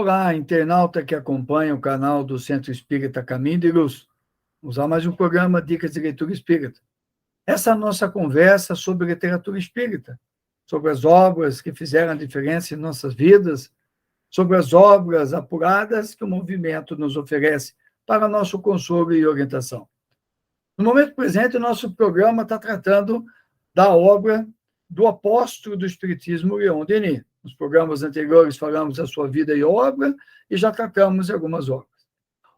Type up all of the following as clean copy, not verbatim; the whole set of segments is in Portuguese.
Olá, internauta que acompanha o canal do Centro Espírita Caminho de Luz. Vamos a mais um programa Dicas de Leitura Espírita. Essa é a nossa conversa sobre literatura espírita, sobre as obras que fizeram a diferença em nossas vidas, sobre as obras apuradas que o movimento nos oferece para nosso consolo e orientação. No momento presente, o nosso programa está tratando da obra do apóstolo do Espiritismo, Leon Denis. Nos programas anteriores falamos da sua vida e obra e já tratamos algumas obras.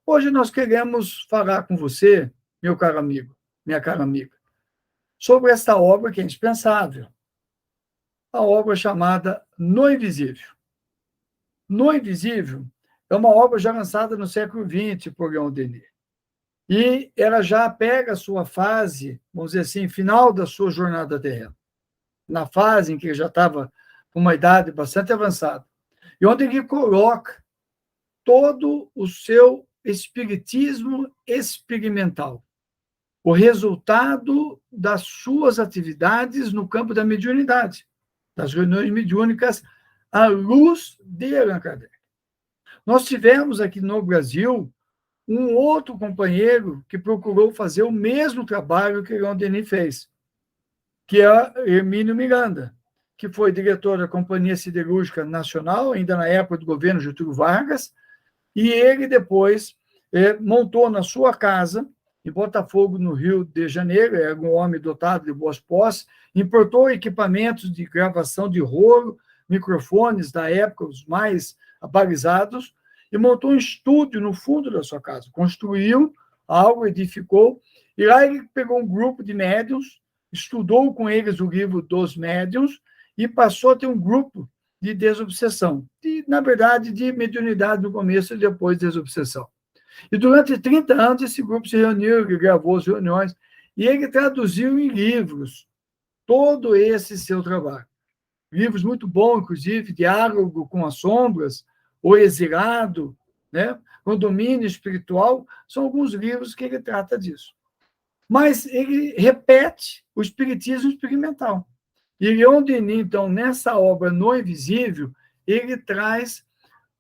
Hoje nós queremos falar com você, meu caro amigo, minha cara amiga, sobre esta obra que é indispensável, a obra chamada No Invisível. No Invisível é uma obra já lançada no século XX por Leon Denis. E ela já pega a sua fase, vamos dizer assim, final da sua jornada terrena, na fase em que ele já estava com uma idade bastante avançada, e onde ele coloca todo o seu espiritismo experimental, o resultado das suas atividades no campo da mediunidade, das reuniões mediúnicas à luz de Allan Kardec. Nós tivemos aqui no Brasil um outro companheiro que procurou fazer o mesmo trabalho que Leon Denis fez, que é Hermínio Miranda, que foi diretor da Companhia Siderúrgica Nacional, ainda na época do governo Getúlio Vargas, e ele depois montou na sua casa, em Botafogo, no Rio de Janeiro, era um homem dotado de boas posses, importou equipamentos de gravação de rolo, microfones da época, os mais abalizados, e montou um estúdio no fundo da sua casa. Construiu algo, edificou, e lá ele pegou um grupo de médiuns, estudou com eles o livro dos médiuns e passou a ter um grupo de desobsessão, na verdade, de mediunidade no começo e depois desobsessão. E durante 30 anos esse grupo se reuniu, ele gravou as reuniões, e ele traduziu em livros todo esse seu trabalho. Livros muito bons, inclusive, Diálogo com as Sombras, O Exilado, né? Condomínio Espiritual, são alguns livros que ele trata disso. Mas ele repete o espiritismo experimental. E Leon Denis, então, nessa obra No Invisível, ele traz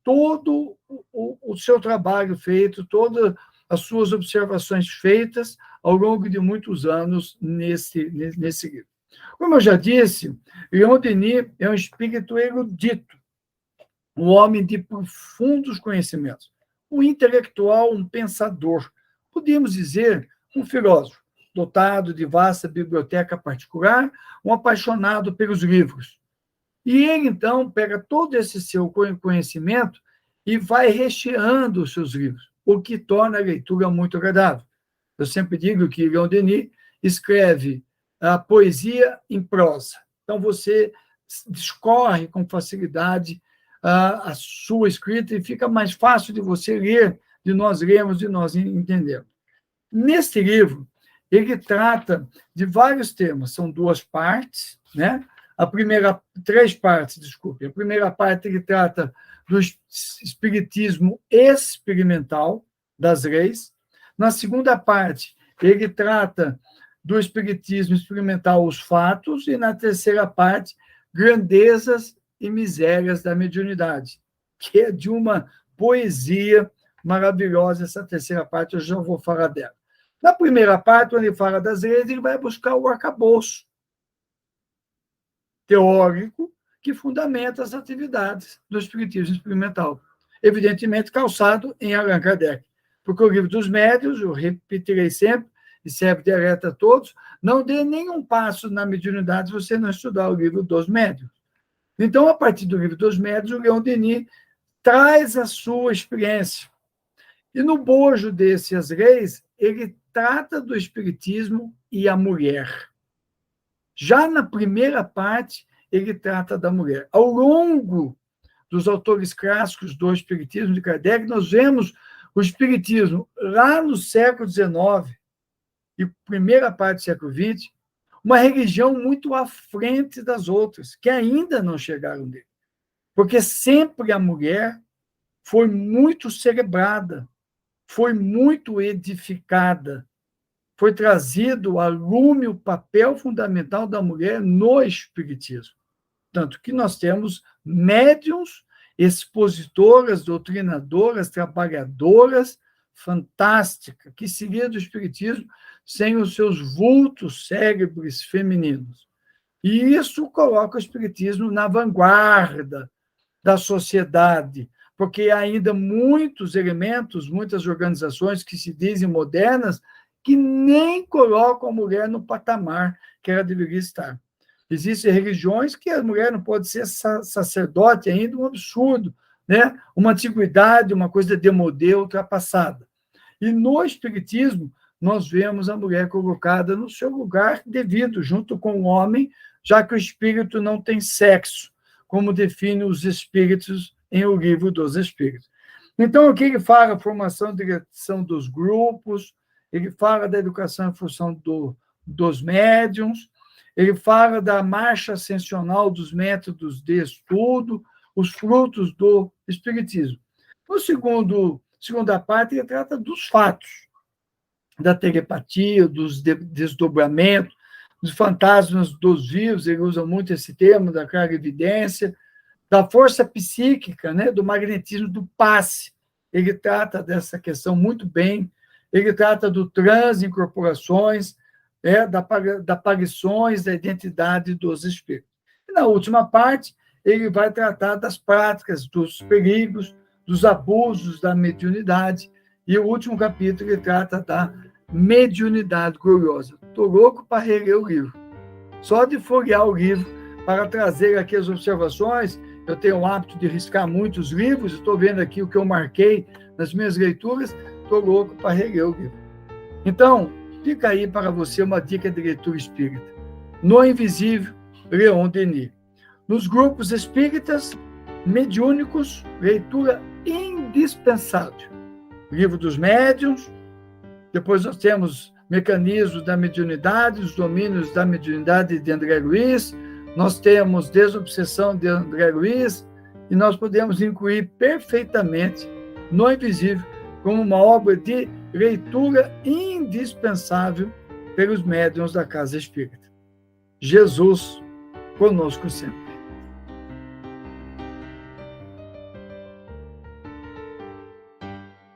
todo o seu trabalho feito, todas as suas observações feitas ao longo de muitos anos nesse livro. Como eu já disse, Leon Denis é um espírito erudito, um homem de profundos conhecimentos, um intelectual, um pensador, podíamos dizer, um filósofo, dotado de vasta biblioteca particular, um apaixonado pelos livros. E ele, então, pega todo esse seu conhecimento e vai recheando os seus livros, o que torna a leitura muito agradável. Eu sempre digo que Leon Denis escreve a poesia em prosa. Então, você discorre com facilidade a sua escrita e fica mais fácil de você ler, de nós lermos, de nós entendermos. Neste livro, ele trata de vários temas, são duas partes, né? Três partes, desculpe. A primeira parte ele trata do espiritismo experimental das leis. Na segunda parte, ele trata do espiritismo experimental, os fatos, e na terceira parte, grandezas e misérias da mediunidade, que é de uma poesia maravilhosa. Essa terceira parte eu já vou falar dela. Na primeira parte, quando ele fala das leis, ele vai buscar o arcabouço teórico que fundamenta as atividades do espiritismo experimental, evidentemente calçado em Allan Kardec, porque o livro dos médiuns, eu repetirei sempre, e serve de alerta a todos, não dê nenhum passo na mediunidade se você não estudar o livro dos médiuns. Então, a partir do livro dos médiuns, o Leon Denis traz a sua experiência. E no bojo dessas leis, ele trata do espiritismo e a mulher. Já na primeira parte, ele trata da mulher. Ao longo dos autores clássicos do espiritismo de Kardec, nós vemos o espiritismo lá no século XIX e primeira parte do século XX, uma religião muito à frente das outras, que ainda não chegaram nele. Porque sempre a mulher foi muito celebrada, foi muito edificada, foi trazido a lume o papel fundamental da mulher no espiritismo. Tanto que nós temos médiuns expositoras, doutrinadoras, trabalhadoras, fantástica. Que seria do Espiritismo sem os seus vultos cérebros femininos? E isso coloca o Espiritismo na vanguarda da sociedade, porque há ainda muitos elementos, muitas organizações que se dizem modernas, que nem colocam a mulher no patamar que ela deveria estar. Existem religiões que a mulher não pode ser sacerdote ainda, um absurdo, né? Uma antiguidade, uma coisa demodê, ultrapassada. E no Espiritismo, nós vemos a mulher colocada no seu lugar devido, junto com o homem, já que o espírito não tem sexo, como define os espíritos em O Livro dos Espíritos. Então, aqui ele fala da formação e direção dos grupos, ele fala da educação em função dos médiuns, ele fala da marcha ascensional dos métodos de estudo, os frutos do Espiritismo. No segunda parte, ele trata dos fatos, da telepatia, dos desdobramentos, dos fantasmas dos vivos, ele usa muito esse termo, da clarividência, da força psíquica, né, do magnetismo do passe. Ele trata dessa questão muito bem, ele trata do transe em corporações, da aparições da identidade dos espíritos. E na última parte, ele vai tratar das práticas, dos perigos, dos abusos da mediunidade, e o último capítulo ele trata da mediunidade gloriosa. Estou louco para reler o livro. Só de folhear o livro para trazer aqui as observações, eu tenho o hábito de riscar muitos livros, estou vendo aqui o que eu marquei nas minhas leituras, estou louco para reler o livro. Então, fica aí para você uma dica de leitura espírita. No Invisível, Leon Denis. Nos grupos espíritas, mediúnicos, leitura indispensável. Livro dos Médiuns, depois nós temos Mecanismos da Mediunidade, os Domínios da Mediunidade de André Luiz, nós temos Desobsessão de André Luiz, e nós podemos incluir perfeitamente No Invisível como uma obra de leitura indispensável pelos médiuns da Casa Espírita. Jesus conosco sempre.